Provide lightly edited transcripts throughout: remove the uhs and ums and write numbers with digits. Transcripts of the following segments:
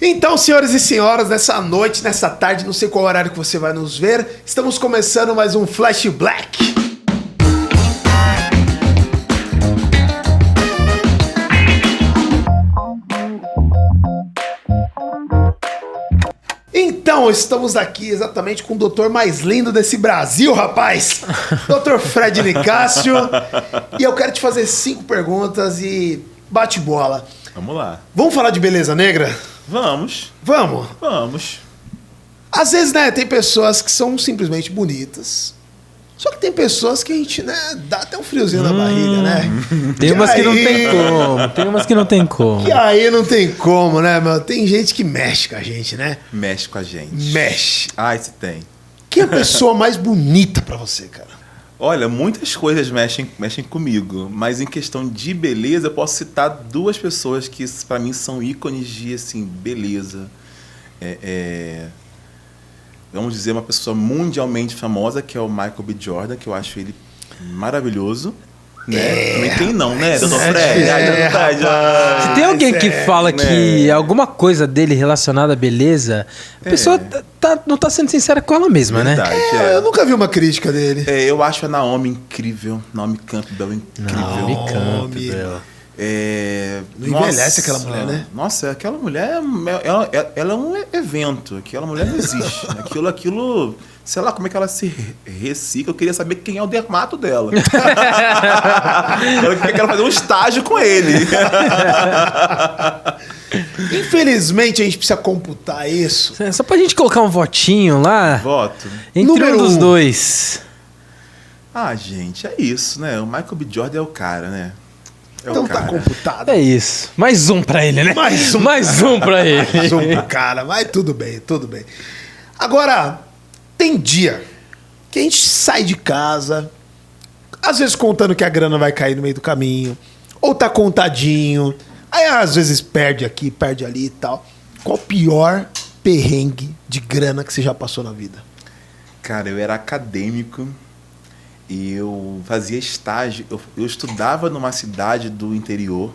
Então, senhoras e senhoras, nessa noite, nessa tarde, não sei qual horário que você vai nos ver, estamos começando mais um Flash Black. Então, estamos aqui exatamente com o doutor mais lindo desse Brasil, rapaz. Dr. Fred Nicásio. E eu quero te fazer 5 perguntas e bate bola. Vamos lá. Vamos falar de beleza negra? Vamos. Vamos. Vamos. Às vezes, né, tem pessoas que são simplesmente bonitas. Só que tem pessoas que a gente, né, dá até um friozinho na barriga, né? Tem umas que não tem como. Tem umas que não tem como. E aí não tem como, né, meu? Tem gente que mexe com a gente, né? Mexe com a gente. Mexe. Ah, esse tem. Quem é a pessoa mais bonita pra você, cara? Olha, muitas coisas mexem comigo, mas em questão de beleza, eu posso citar 2 pessoas que pra mim são ícones de, assim, beleza. Vamos dizer, uma pessoa mundialmente famosa, que é o Michael B. Jordan, que eu acho ele maravilhoso. Né? Também tem não, né, doutor Fred? Se tem alguém que fala que alguma coisa dele relacionada à beleza, a pessoa não tá sendo sincera com ela mesma, Verdade, né? Eu nunca vi uma crítica dele. Eu acho a Naomi incrível. Naomi Campbell incrível. Naomi Campbell. Não envelhece aquela mulher, né? Nossa, aquela mulher, ela é um evento. Aquela mulher não existe. Aquilo, sei lá como é que ela se recicla. Eu queria saber quem é o dermato dela. Eu quero fazer um estágio com ele. Infelizmente, a gente precisa computar isso. Só pra gente colocar um votinho lá. Voto. Entre Número um dos 1. dois. Ah, gente, é isso, né? O Michael B. Jordan é o cara, né? Então tá computado. É isso. Mais um pra ele, né? Mais um. Mais um pra ele. Mais um pro cara, mas tudo bem, tudo bem. Agora, tem dia que a gente sai de casa, às vezes contando que a grana vai cair no meio do caminho, ou tá contadinho, aí às vezes perde aqui, perde ali e tal. Qual o pior perrengue de grana que você já passou na vida? Cara, eu era acadêmico e eu fazia estágio. Eu estudava numa cidade do interior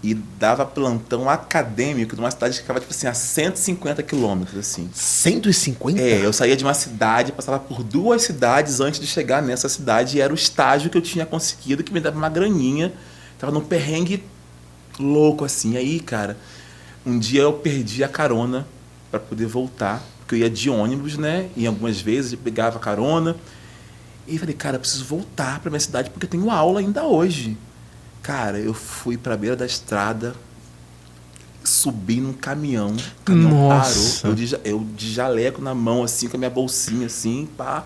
e dava plantão acadêmico numa cidade que ficava, tipo assim, a 150 quilômetros, assim. 150? Eu saía de uma cidade, passava por 2 cidades antes de chegar nessa cidade e era o estágio que eu tinha conseguido, que me dava uma graninha. Tava num perrengue louco, assim. Aí, cara, um dia eu perdi a carona para poder voltar, porque eu ia de ônibus, né? E algumas vezes eu pegava carona. E falei, cara, eu preciso voltar pra minha cidade porque eu tenho aula ainda hoje. Cara, eu fui pra beira da estrada, subi num caminhão, o caminhão Nossa. parou, eu de jaleco na mão, assim, com a minha bolsinha, assim, pá.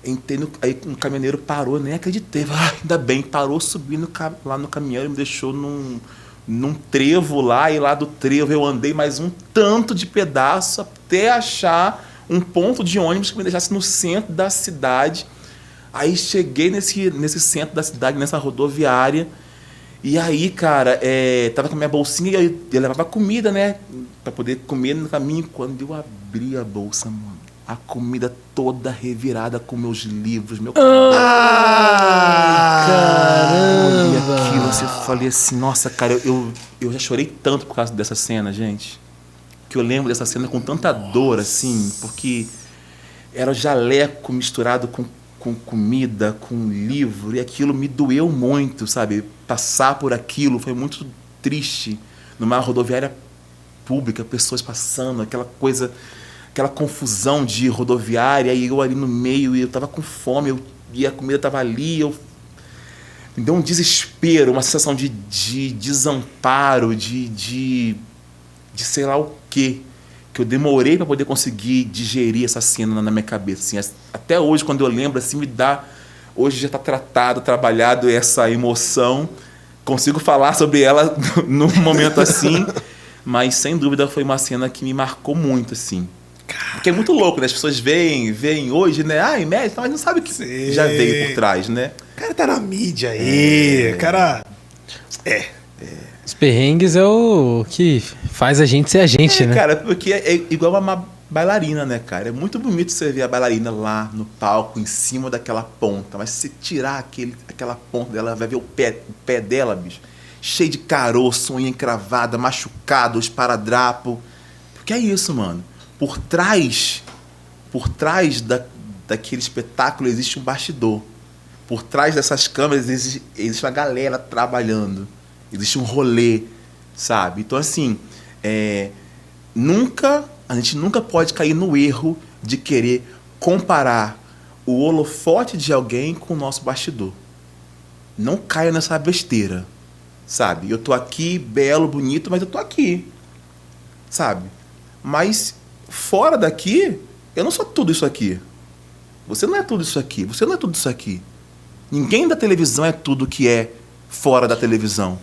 Entrei aí um caminhoneiro parou, nem acreditei. Ainda bem, parou, subi lá no caminhão, ele me deixou num trevo lá, e lá do trevo eu andei mais um tanto de pedaço até achar um ponto de ônibus que me deixasse no centro da cidade. Aí cheguei nesse centro da cidade, nessa rodoviária, e aí, cara, tava com a minha bolsinha e eu levava comida, né, pra poder comer no caminho. Quando eu abri a bolsa, mano, a comida toda revirada com meus livros, meu Caramba! olhei aquilo, assim, eu falei assim, nossa, cara, eu já chorei tanto por causa dessa cena, gente, que eu lembro dessa cena com tanta dor, assim, porque era jaleco misturado com comida, com livro, e aquilo me doeu muito, sabe? Passar por aquilo foi muito triste. Numa rodoviária pública, pessoas passando, aquela coisa, aquela confusão de rodoviária, e eu ali no meio, e eu tava com fome, e a comida tava ali, me deu um desespero, uma sensação de desamparo, de sei lá o quê, que eu demorei para poder conseguir digerir essa cena na minha cabeça. Assim, até hoje, quando eu lembro, assim, me dá... Hoje já está tratado, trabalhado essa emoção. Consigo falar sobre ela num momento assim, mas sem dúvida foi uma cena que me marcou muito, assim. Porque é muito louco, né? As pessoas veem hoje, né? Médico, mas não sabe o que já veio por trás, né? O cara tá na mídia aí, o cara... Os perrengues é o que faz a gente ser a gente, né? Cara, porque é igual uma bailarina, né, cara? É muito bonito você ver a bailarina lá no palco, em cima daquela ponta. Mas se você tirar aquela ponta dela, vai ver o pé dela, bicho. Cheio de caroço, unha encravada, machucado, esparadrapo. Porque é isso, mano. Por trás daquele espetáculo existe um bastidor. Por trás dessas câmeras existe uma galera trabalhando. Existe um rolê, sabe? Então, assim, a gente nunca pode cair no erro de querer comparar o holofote de alguém com o nosso bastidor. Não caia nessa besteira, sabe? Eu tô aqui, belo, bonito, mas eu tô aqui, sabe? Mas fora daqui, eu não sou tudo isso aqui. Você não é tudo isso aqui. Você não é tudo isso aqui. Ninguém da televisão é tudo que é fora da televisão.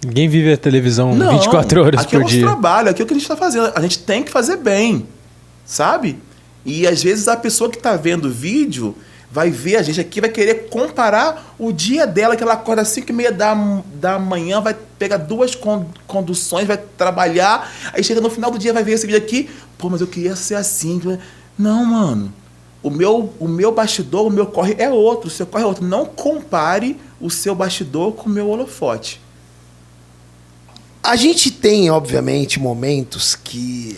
Ninguém vive a televisão 24 horas aqui por dia. É o nosso trabalho, aqui é o que a gente está fazendo. A gente tem que fazer bem, sabe? E às vezes a pessoa que está vendo o vídeo vai ver a gente aqui, vai querer comparar o dia dela, que ela acorda às 5h30 da manhã, vai pegar 2 conduções, vai trabalhar, aí chega no final do dia, vai ver esse vídeo aqui, pô, mas eu queria ser assim. Não, mano. O meu bastidor, o meu corre é outro, o seu corre é outro. Não compare o seu bastidor com o meu holofote. A gente tem, obviamente, momentos que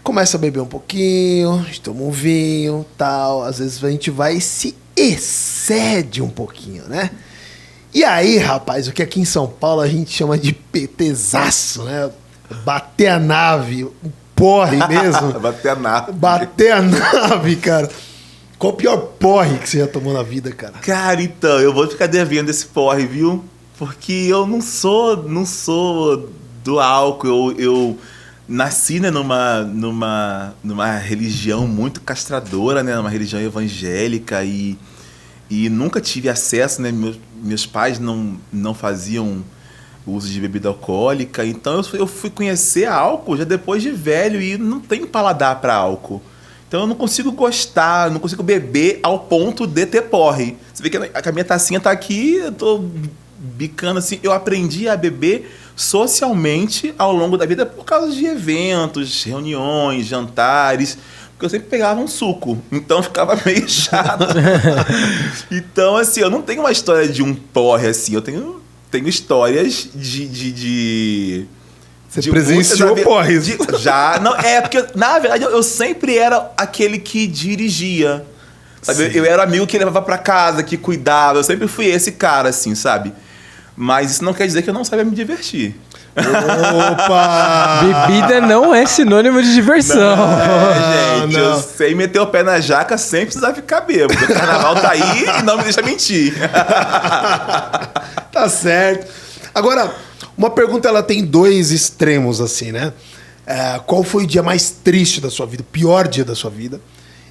começa a beber um pouquinho, a gente toma um vinho, tal. Às vezes a gente vai e se excede um pouquinho, né? E aí, rapaz, o que aqui em São Paulo a gente chama de PTzaço, né? Bater a nave, o porre mesmo. Bater a nave. Bater a nave, cara. Qual o pior porre que você já tomou na vida, cara? Cara, então, eu vou ficar devendo esse porre, viu? Porque eu não sou do álcool. Eu nasci, né, numa religião muito castradora, né? Uma religião evangélica e nunca tive acesso, né? Meus pais não faziam uso de bebida alcoólica. Então eu fui conhecer álcool já depois de velho e não tenho paladar para álcool. Então eu não consigo gostar, não consigo beber ao ponto de ter porre. Você vê que a minha tacinha tá aqui, eu tô bicando assim. Eu aprendi a beber socialmente ao longo da vida por causa de eventos, reuniões, jantares, porque eu sempre pegava um suco, então ficava meio chato. Então, assim, eu não tenho uma história de um porre, assim, eu tenho histórias de Você presenciou porres. Já, não, porque na verdade eu sempre era aquele que dirigia, sabe? Eu era amigo que levava pra casa, que cuidava, eu sempre fui esse cara, assim, sabe? Mas isso não quer dizer que eu não sabia me divertir. Opa! Bebida não é sinônimo de diversão. Gente, não. Eu sei meter o pé na jaca sem precisar ficar bêbado. O carnaval tá aí e não me deixa mentir. Tá certo. Agora, uma pergunta, ela tem 2 extremos, assim, né? Qual foi o dia mais triste da sua vida, o pior dia da sua vida?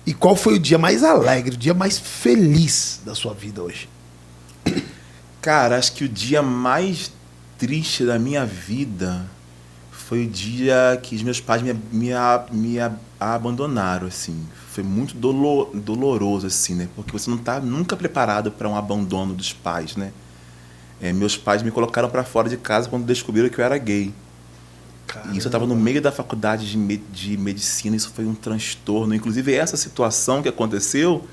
E qual foi o dia mais alegre, o dia mais feliz da sua vida hoje? Cara, acho que o dia mais triste da minha vida foi o dia que os meus pais me abandonaram, assim. Foi muito doloroso, assim, né? Porque você não tá nunca preparado para um abandono dos pais, né? Meus pais me colocaram para fora de casa quando descobriram que eu era gay. Caramba. E isso eu estava no meio da faculdade de medicina, isso foi um transtorno. Inclusive, essa situação que aconteceu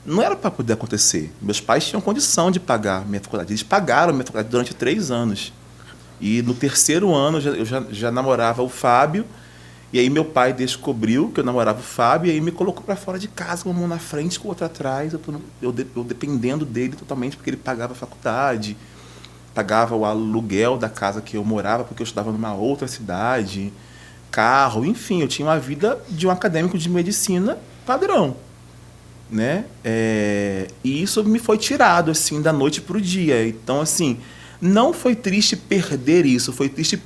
não era para poder acontecer. Meus pais tinham condição de pagar minha faculdade. Eles pagaram minha faculdade durante 3 anos. E no 3º ano eu já namorava o Fábio. E aí meu pai descobriu que eu namorava o Fábio e aí me colocou para fora de casa, com uma mão na frente, com outra atrás. Eu dependendo dele totalmente, porque ele pagava a faculdade, pagava o aluguel da casa que eu morava, porque eu estudava numa outra cidade, carro, enfim, eu tinha uma vida de um acadêmico de medicina padrão, né? E isso me foi tirado, assim, da noite para o dia. Então, assim, não foi triste perder isso, foi triste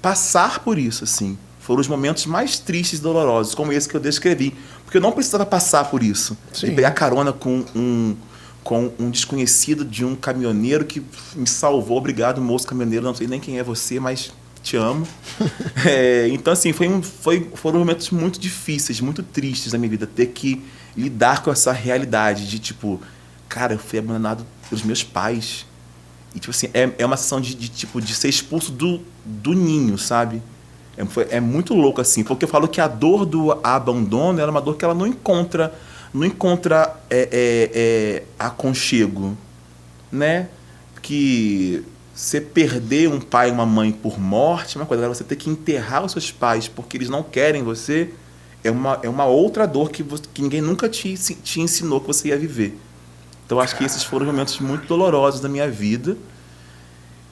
passar por isso, assim. Foram os momentos mais tristes e dolorosos, como esse que eu descrevi, porque eu não precisava passar por isso. Sim. De pegar carona com um desconhecido de um caminhoneiro que me salvou. Obrigado, moço caminhoneiro, não sei nem quem é você, mas te amo. Então, assim, foram momentos muito difíceis, muito tristes na minha vida, ter que lidar com essa realidade de, tipo, cara, eu fui abandonado pelos meus pais. E, tipo assim, é uma sensação de ser expulso do ninho, sabe? É muito louco, assim, porque eu falo que a dor do abandono é uma dor que ela não encontra aconchego, né? Que você perder um pai e uma mãe por morte é uma coisa. Agora, você ter que enterrar os seus pais porque eles não querem você é uma outra dor que ninguém nunca te ensinou que você ia viver. Então, acho que esses foram momentos muito dolorosos da minha vida.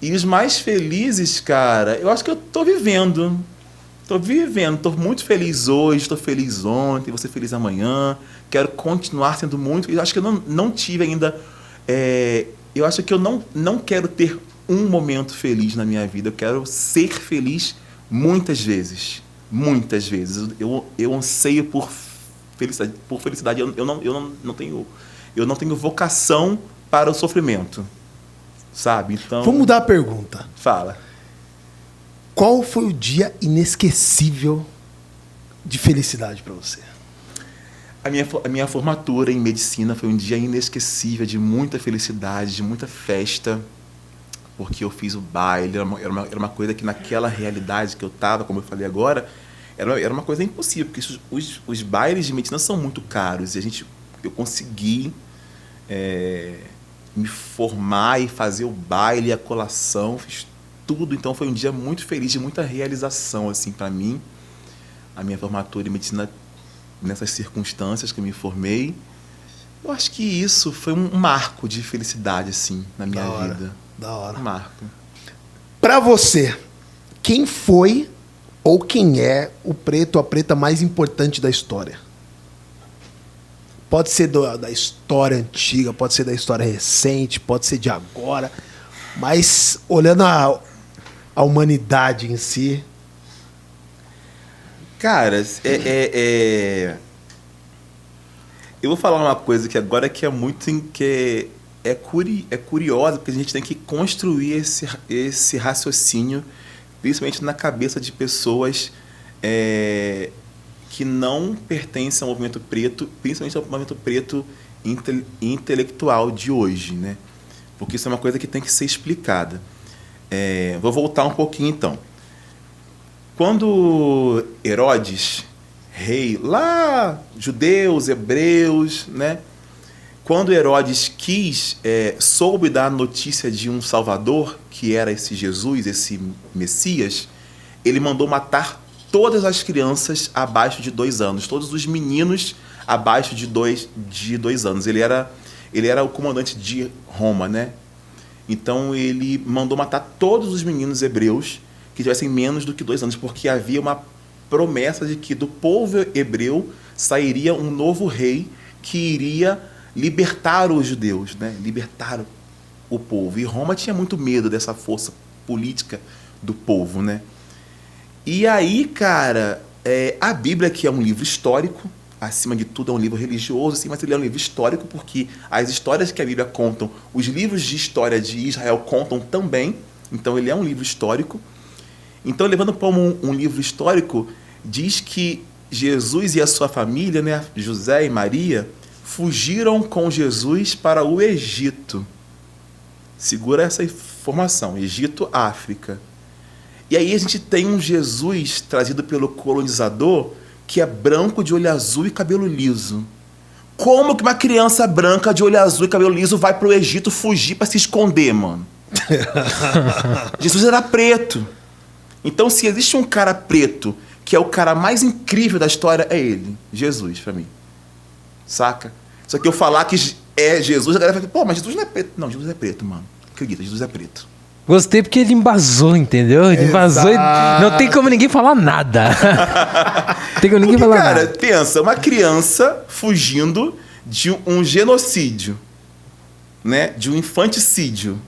E os mais felizes, cara, eu acho que eu tô vivendo. Tô muito feliz hoje, tô feliz ontem, vou ser feliz amanhã. Quero continuar sendo muito feliz. Eu acho que eu não tive ainda... eu acho que eu não quero ter um momento feliz na minha vida. Eu quero ser feliz muitas vezes. Muitas vezes. Eu anseio por felicidade. Eu não tenho vocação para o sofrimento. Sabe? Então... Vou mudar a pergunta. Fala. Qual foi o dia inesquecível de felicidade para você? A minha formatura em medicina foi um dia inesquecível, de muita felicidade, de muita festa, porque eu fiz o baile, era uma coisa que naquela realidade que eu estava, como eu falei agora, era uma coisa impossível, porque os bailes de medicina são muito caros, e eu consegui me formar e fazer o baile, a colação, fiz tudo. Então foi um dia muito feliz, de muita realização assim para mim, a minha formatura em medicina nessas circunstâncias que eu me formei. Eu acho que isso foi um marco de felicidade assim na minha vida. Da hora. Um marco. Para você, quem foi ou quem é o preto ou a preta mais importante da história? Pode ser da história antiga, pode ser da história recente, pode ser de agora, mas olhando a humanidade em si. Cara, eu vou falar uma coisa que agora que é muito curiosa, porque a gente tem que construir esse raciocínio, principalmente na cabeça de pessoas que não pertencem ao movimento preto, principalmente ao movimento preto intelectual de hoje, né? Porque isso é uma coisa que tem que ser explicada. Vou voltar um pouquinho, então. Quando Herodes, rei, lá, judeus, hebreus, né? Quando Herodes soube da notícia de um Salvador, que era esse Jesus, esse Messias, ele mandou matar todas as crianças abaixo de 2 anos, todos os meninos abaixo de 2 anos. Ele era o comandante de Roma, né? Então ele mandou matar todos os meninos hebreus que tivessem menos do que 2 anos, porque havia uma promessa de que do povo hebreu sairia um novo rei que iria libertar os judeus, né? Libertar o povo. E Roma tinha muito medo dessa força política do povo, né? E aí, cara, a Bíblia, que é um livro histórico, acima de tudo é um livro religioso, sim, mas ele é um livro histórico porque as histórias que a Bíblia contam, os livros de história de Israel contam também, então ele é um livro histórico. Então, levando como um livro histórico, diz que Jesus e a sua família, né, José e Maria, fugiram com Jesus para o Egito. Segura essa informação, Egito, África. E aí a gente tem um Jesus trazido pelo colonizador que é branco, de olho azul e cabelo liso. Como que uma criança branca de olho azul e cabelo liso vai para o Egito fugir para se esconder, mano? Jesus era preto. Então, se existe um cara preto que é o cara mais incrível da história, é ele, Jesus, para mim. Saca? Só que eu falar que é Jesus, a galera fala, pô, mas Jesus não é preto. Não, Jesus é preto, mano. Acredita, Jesus é preto. Gostei porque ele embasou, entendeu? Ele embasou e não tem como ninguém falar nada. Tem como ninguém falar cara, nada. Pensa, uma criança fugindo de um genocídio, né? De um infanticídio.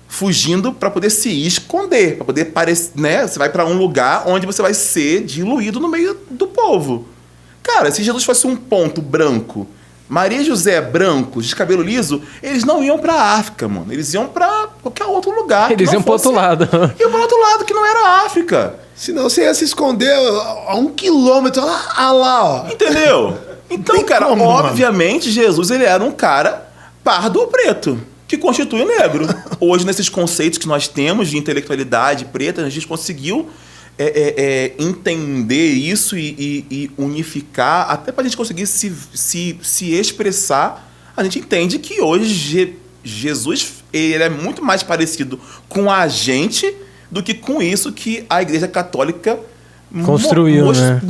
Fugindo para poder se esconder, para poder parecer, né? Você vai para um lugar onde você vai ser diluído no meio do povo. Cara, se Jesus fosse um ponto branco, Maria e José brancos, de cabelo liso, eles não iam pra África, mano. Eles iam pra qualquer outro lugar. Eles iam pro outro lado. Iam pro outro lado, que não era África. Senão você ia se esconder a 1 quilômetro, lá, ó. Entendeu? Então, cara, como, obviamente, mano? Jesus, ele era um cara pardo ou preto, que constitui o negro. Hoje, nesses conceitos que nós temos de intelectualidade preta, a gente conseguiu entender isso e unificar, até para a gente conseguir se expressar. A gente entende que hoje Jesus, ele é muito mais parecido com a gente do que com isso que a Igreja Católica construiu, né?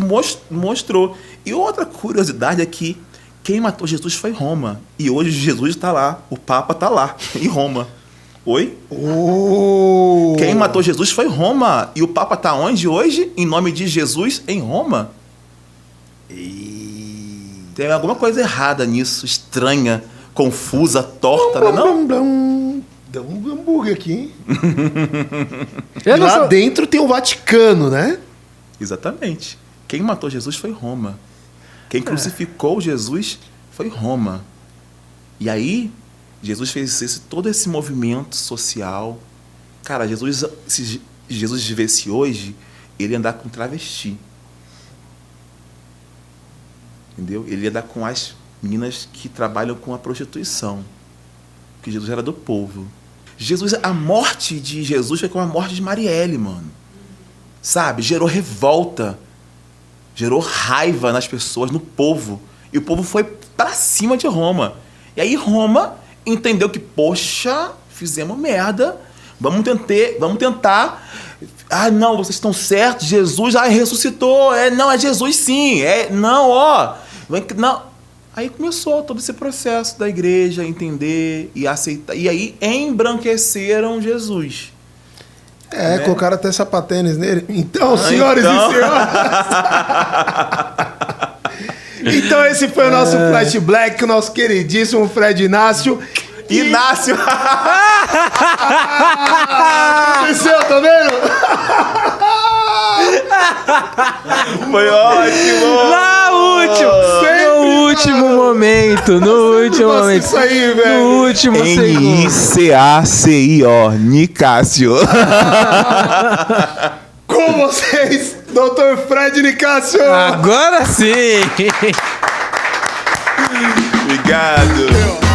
Mostrou. E outra curiosidade é que quem matou Jesus foi Roma. E hoje Jesus está lá, o Papa está lá, em Roma. Oi? Quem matou Jesus foi Roma. E o Papa está onde hoje? Em nome de Jesus, em Roma. Tem alguma coisa errada nisso, estranha, confusa, torta, né? Não? Dá um hambúrguer aqui, hein? Eu não Lá sou- dentro tem o Vaticano, né? Exatamente. Quem matou Jesus foi Roma. Quem crucificou Jesus foi Roma. E aí, Jesus fez todo esse movimento social. Cara, se Jesus vivesse hoje, ele ia andar com travesti. Entendeu? Ele ia andar com as meninas que trabalham com a prostituição. Porque Jesus era do povo. A morte de Jesus foi como a morte de Marielle, mano. Sabe? Gerou revolta. Gerou raiva nas pessoas, no povo. E o povo foi pra cima de Roma. E aí Roma entendeu que, poxa, fizemos merda. Vamos tentar. Ah, não, vocês estão certos. Jesus ressuscitou. Não, é Jesus sim. Não. Aí começou todo esse processo da igreja entender e aceitar. E aí embranqueceram Jesus. Colocaram até sapatênis nele. Então, senhores e senhoras. Então, esse foi o nosso Flash Black, o nosso queridíssimo Fred Inácio. Inácio! Aconteceu, tá vendo? Foi ótimo! No último momento. Isso aí, velho. No último segundo. Nicacio. Nicásio. Com vocês, Dr. Fred Nicásio. Agora sim! Obrigado.